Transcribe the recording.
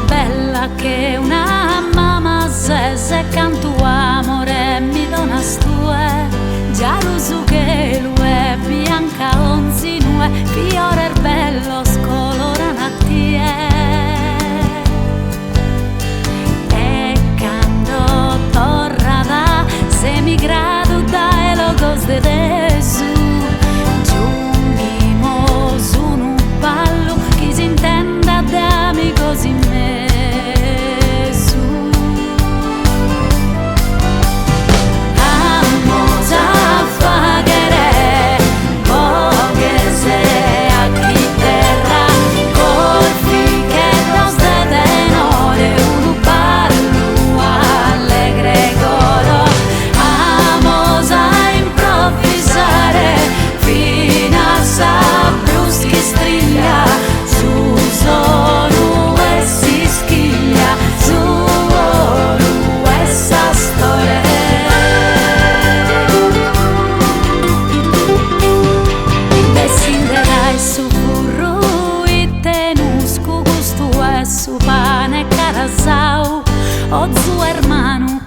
bella che una mamma se canto amore mi donas tue, giarusu che lue bianca onzinue, fiore bello scolorana a tie. E quando torrada se mi grado da e logos de Gesù, giungimos un ballo chi si intenda de amigos in me. Su pane carasau, o zu hermano